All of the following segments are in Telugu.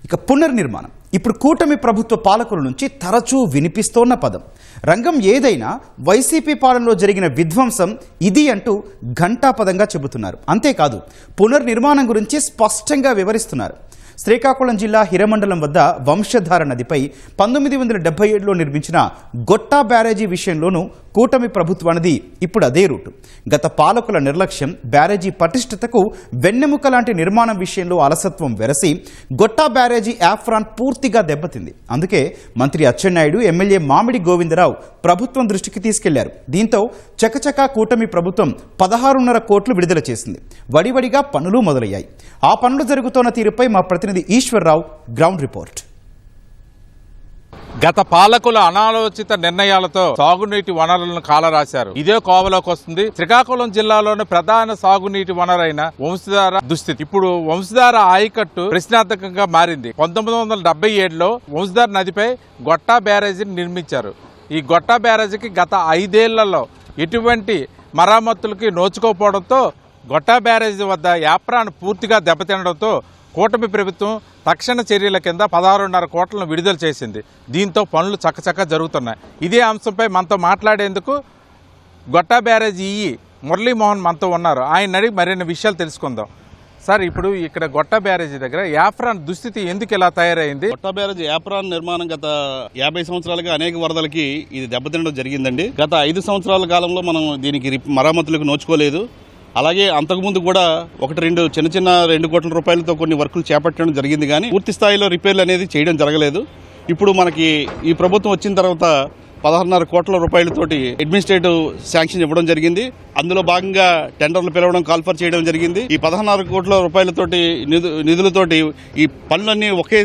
ఇక పునర్నిర్మాణం ఇప్పుడు కూటమి ప్రభుత్వ పాలకుల నుంచి తరచూ వినిపిస్తోన్న పదం. రంగం ఏదైనా వైసీపీ పాలనలో జరిగిన విధ్వంసం ఇది అంటూ ఘంటాపదంగా చెబుతున్నారు. అంతేకాదు పునర్నిర్మాణం గురించి స్పష్టంగా వివరిస్తున్నారు. శ్రీకాకుళం జిల్లా హిరమండలం వద్ద వంశధార నదిపై 1977లో నిర్మించిన గొట్టా బ్యారేజీ విషయంలోనూ కూటమి ప్రభుత్వానిది ఇప్పుడు అదే రూటు. గత పాలకుల నిర్లక్ష్యం, బ్యారేజీ పటిష్టతకు వెన్నెముక లాంటి నిర్మాణం విషయంలో అలసత్వం వెరసి గొట్టా బ్యారేజీ యాఫ్రాన్ పూర్తిగా దెబ్బతింది. అందుకే మంత్రి అచ్చెన్నాయుడు, ఎమ్మెల్యే మామిడి గోవిందరావు ప్రభుత్వం దృష్టికి తీసుకెళ్లారు. దీంతో చకచకా కూటమి ప్రభుత్వం 16.5 కోట్లు విడుదల చేసింది. వడివడిగా పనులు మొదలయ్యాయి. ఆ పనులు జరుగుతున్న తీరుపై మా ప్రతినిధి ఈశ్వర్రావు గ్రౌండ్ రిపోర్ట్. గత పాలకుల అనాలోచిత నిర్ణయాలతో సాగునీటి వనరులను కాలరాశారు. ఇదే కోవలోకి వస్తుంది శ్రీకాకుళం జిల్లాలోని ప్రధాన సాగునీటి వనరైన వంశధార దుస్థితి. ఇప్పుడు వంశధార ఆయకట్టు ప్రశ్నార్థకంగా మారింది. 1977లో వంశధార నదిపై గొట్టా బ్యారేజీని నిర్మించారు. ఈ గొట్టా బ్యారేజీకి గత 5 ఏళ్లలో ఎటువంటి మరమ్మతులకి నోచుకోకపోవడంతో గొట్టా బ్యారేజీ వద్ద యాప్రాన్ పూర్తిగా దెబ్బతినడంతో కూటమి ప్రభుత్వం తక్షణ చర్యల కింద 16.5 కోట్లను విడుదల చేసింది. దీంతో పనులు చక్కచక్క జరుగుతున్నాయి. ఇదే అంశంపై మనతో మాట్లాడేందుకు గొట్టా బ్యారేజీ మురళీమోహన్ మనతో ఉన్నారు. ఆయన అడిగి మరిన్ని విషయాలు తెలుసుకుందాం. సార్, ఇప్పుడు ఇక్కడ గొట్టా బ్యారేజీ దగ్గర యాప్రాన్ దుస్థితి ఎందుకు ఇలా తయారైంది? గొట్టా బ్యారేజీ యాప్రాన్ నిర్మాణం గత 50 సంవత్సరాలుగా అనేక వరదలకి ఇది దెబ్బతినడం జరిగిందండి. గత 5 సంవత్సరాల కాలంలో మనం దీనికి మరమ్మతులకు నోచుకోలేదు. అలాగే అంతకుముందు కూడా 1-2 చిన్న 2 కోట్ల రూపాయలతో కొన్ని వర్కులు చేపట్టడం జరిగింది, కానీ పూర్తి స్థాయిలో రిపేర్లు అనేది చేయడం జరగలేదు. ఇప్పుడు మనకి ఈ ప్రభుత్వం వచ్చిన తర్వాత 16.5 కోట్ల రూపాయలతోటి అడ్మినిస్ట్రేటివ్ శాంక్షన్ ఇవ్వడం జరిగింది. అందులో భాగంగా టెండర్లు పిలవడం, కాల్ఫర్ చేయడం జరిగింది. ఈ 16.5 కోట్ల రూపాయలతోటి నిధులతోటి ఈ పనులన్నీ ఒకే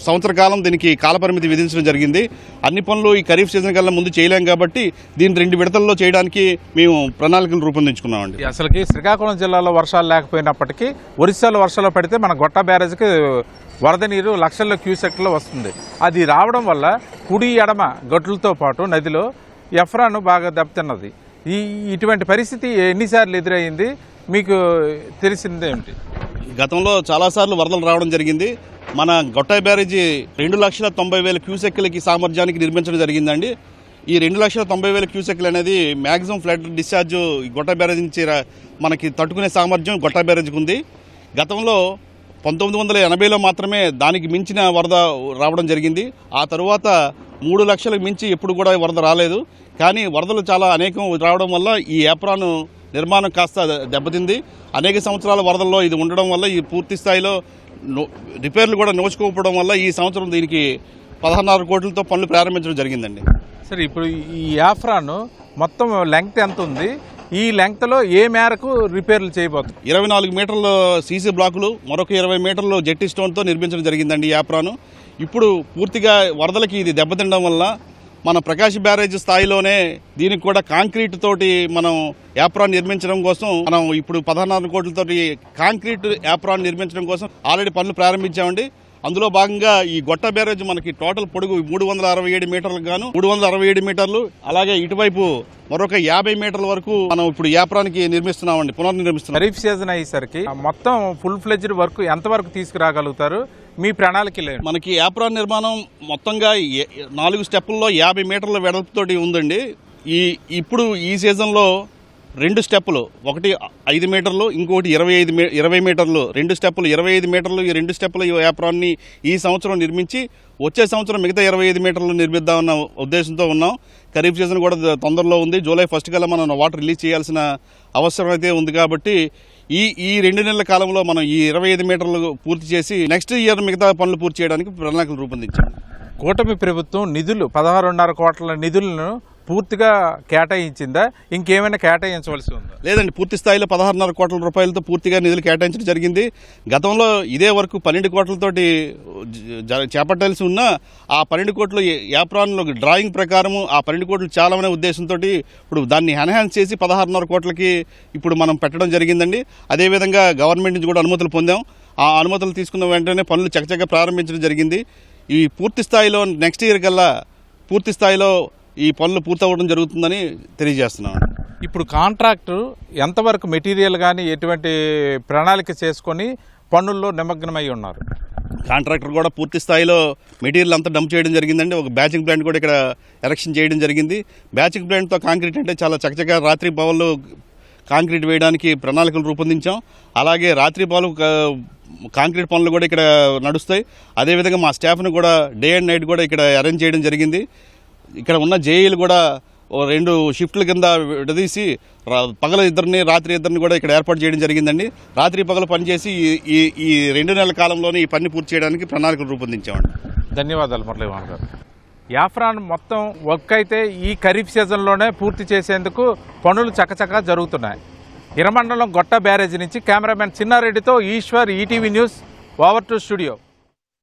సంవత్సర కాలం దీనికి కాలపరిమితి విధించడం జరిగింది. అన్ని పనులు ఈ ఖరీఫ్ సీజన్ కల్లా ముందు చేయలేం కాబట్టి దీన్ని 2 విడతల్లో చేయడానికి మేము ప్రణాళికలు రూపొందించుకున్నామండి. అసలుకి శ్రీకాకుళం జిల్లాలో వర్షాలు లేకపోయినప్పటికీ ఒరిస్సాలో వర్షాలు పడితే మన గొట్టా బ్యారేజ్కి వరద నీరు లక్షల క్యూసెక్లో వస్తుంది. అది రావడం వల్ల కుడి ఎడమ గట్టులతో పాటు నదిలో ఎఫ్రాన్ బాగా దెబ్బతిన్నది. ఇటువంటి పరిస్థితి ఎన్నిసార్లు ఎదురైంది మీకు తెలిసిందేమిటి? గతంలో చాలాసార్లు వరదలు రావడం జరిగింది. మన గొట్టా బ్యారేజీ 2,90,000 క్యూసెక్లకి సామర్థ్యానికి నిర్మించడం జరిగిందండి. ఈ 2,90,000 క్యూసెక్లు అనేది మ్యాక్సిమం ఫ్లడ్ డిశ్చార్జ్ గొట్టా బ్యారేజీ నుంచి మనకి తట్టుకునే సామర్థ్యం గొట్టా బ్యారేజీకి ఉంది. గతంలో 1980లో మాత్రమే దానికి మించిన వరద రావడం జరిగింది. ఆ తరువాత 3 లక్షలకు మించి ఎప్పుడు కూడా వరద రాలేదు. కానీ వరదలు చాలా అనేకం రావడం వల్ల ఈ యాప్రాన్ నిర్మాణం కాస్త దెబ్బతింది. అనేక సంవత్సరాల వరదల్లో ఇది ఉండడం వల్ల ఈ పూర్తి స్థాయిలో రిపేర్లు కూడా నోచుకోకపోవడం వల్ల ఈ సంవత్సరం దీనికి 16.5 కోట్లతో పనులు ప్రారంభించడం జరిగిందండి. సరే, ఇప్పుడు ఈ యాఫ్రాన్ మొత్తం లెంగ్త్ ఎంత ఉంది? ఈ లెంగ్త్లో ఏ మేరకు రిపేర్లు చేయబోతుంది? 24 మీటర్ల సీసీ బ్లాకులు, మరొక 20 మీటర్లు జెట్టి స్టోన్తో నిర్మించడం జరిగిందండి ఈ యాప్రాన్. ఇప్పుడు పూర్తిగా వరదలకి ఇది దెబ్బతినడం వల్ల మన ప్రకాశ్ బ్యారేజ్ స్థాయిలోనే దీనికి కూడా కాంక్రీట్ తోటి మనం యాప్రాన్ నిర్మించడం కోసం మనం ఇప్పుడు 16 కోట్లతోటి కాంక్రీట్ యాప్రాన్ నిర్మించడం కోసం ఆల్రెడీ పనులు ప్రారంభించామండి. అందులో భాగంగా ఈ గొట్టా బ్యారేజ్ మనకి టోటల్ పొడుగు 367 మీటర్లకు గాను 367 మీటర్లు, అలాగే ఇటువైపు మరొక 50 మీటర్ల వరకు మనం ఇప్పుడు యాప్రానికి నిర్మిస్తున్నామండి, పునర్నిర్మిస్తున్నాం. ఖరీఫ్ సీజన్ అయ్యేసరికి మొత్తం ఫుల్ ఫ్లెడ్జ్డ్ వర్క్ ఎంత వరకు తీసుకురాగలుగుతారు మీ ప్రణాళిక? మనకి యాప్రాన్ నిర్మాణం మొత్తంగా 4 స్టెప్పుల్లో 50 మీటర్ల వెడల్పుతోటి ఉందండి. ఇప్పుడు ఈ సీజన్లో 2 స్టెప్పులు, ఒకటి 5 మీటర్లు, ఇంకోటి 20 మీటర్లు, 2 స్టెప్పులు 25 మీటర్లు. ఈ 2 స్టెప్పుల యాప్రాన్ని ఈ సంవత్సరం నిర్మించి వచ్చే సంవత్సరం మిగతా 25 మీటర్లు నిర్మిద్దామన్న ఉద్దేశంతో ఉన్నాం. ఖరీఫ్ సీజన్ కూడా తొందరలో ఉంది. జూలై 1 కల్లా మనం వాటర్ రిలీజ్ చేయాల్సిన అవసరం అయితే ఉంది కాబట్టి ఈ 2 నెలల కాలంలో మనం ఈ 25 మీటర్లు పూర్తి చేసి నెక్స్ట్ ఇయర్ మిగతా పనులు పూర్తి చేయడానికి ప్రణాళికలు రూపొందించాం. కూటమి ప్రభుత్వం నిధులు 16.5 కోట్ల నిధులను పూర్తిగా కేటాయించిందా? ఇంకేమైనా కేటాయించవలసి ఉందా? లేదండి, పూర్తి స్థాయిలో 16.5 కోట్ల రూపాయలతో పూర్తిగా నిధులు కేటాయించడం జరిగింది. గతంలో ఇదే వరకు 12 కోట్లతోటి చేపట్టాల్సి ఉన్నా ఆ 12 కోట్లు యాప్రాన్లో డ్రాయింగ్ ప్రకారము ఆ 12 కోట్లు చాలామనే ఉద్దేశంతో ఇప్పుడు దాన్ని ఎన్హాన్స్ చేసి 16.5 కోట్లకి ఇప్పుడు మనం పెట్టడం జరిగిందండి. అదేవిధంగా గవర్నమెంట్ నుంచి కూడా అనుమతులు పొందాం. ఆ అనుమతులు తీసుకున్న వెంటనే పనులు చకచక ప్రారంభించడం జరిగింది. ఈ పూర్తి స్థాయిలో నెక్స్ట్ ఇయర్ కల్లా పూర్తి స్థాయిలో ఈ పనులు పూర్తవడం జరుగుతుందని తెలియజేస్తున్నాను. ఇప్పుడు కాంట్రాక్టర్ ఎంతవరకు మెటీరియల్ కానీ ఎటువంటి ప్రణాళిక చేసుకొని పనుల్లో నిమగ్నమై ఉన్నారు? కాంట్రాక్టర్ కూడా పూర్తి స్థాయిలో మెటీరియల్ అంతా డంప్ చేయడం జరిగిందండి. ఒక బ్యాచింగ్ ప్లాంట్ కూడా ఇక్కడ ఎలక్షన్ చేయడం జరిగింది. బ్యాచింగ్ ప్లాంట్తో కాంక్రీట్ అంటే చాలా చకచకా రాత్రి పవన్లు కాంక్రీట్ వేయడానికి ప్రణాళికలు రూపొందించాం. అలాగే రాత్రి పవలు కాంక్రీట్ పనులు కూడా ఇక్కడ నడుస్తాయి. అదేవిధంగా మా స్టాఫ్ను కూడా డే అండ్ నైట్ కూడా ఇక్కడ అరేంజ్ చేయడం జరిగింది. ఇక్కడ ఉన్న జేఈలు కూడా 2 షిఫ్ట్ల కింద విడదీసి పగల ఇద్దరిని రాత్రి ఇద్దరిని కూడా ఇక్కడ ఏర్పాటు చేయడం జరిగిందండి. రాత్రి పగలు పనిచేసి ఈ 2 నెలల కాలంలోనే ఈ పని పూర్తి చేయడానికి ప్రణాళికలు రూపొందించామండి. ధన్యవాదాలు మురళీమోహన్ గారు. యాఫ్రాన్ మొత్తం వర్క్ అయితే ఈ ఖరీఫ్ సీజన్లోనే పూర్తి చేసేందుకు పనులు చకచకా జరుగుతున్నాయి. ఇరమండలం గొట్ట బ్యారేజీ నుంచి కెమెరామెన్ చిన్నారెడ్డితో Eshwar, ETV news, over to studio.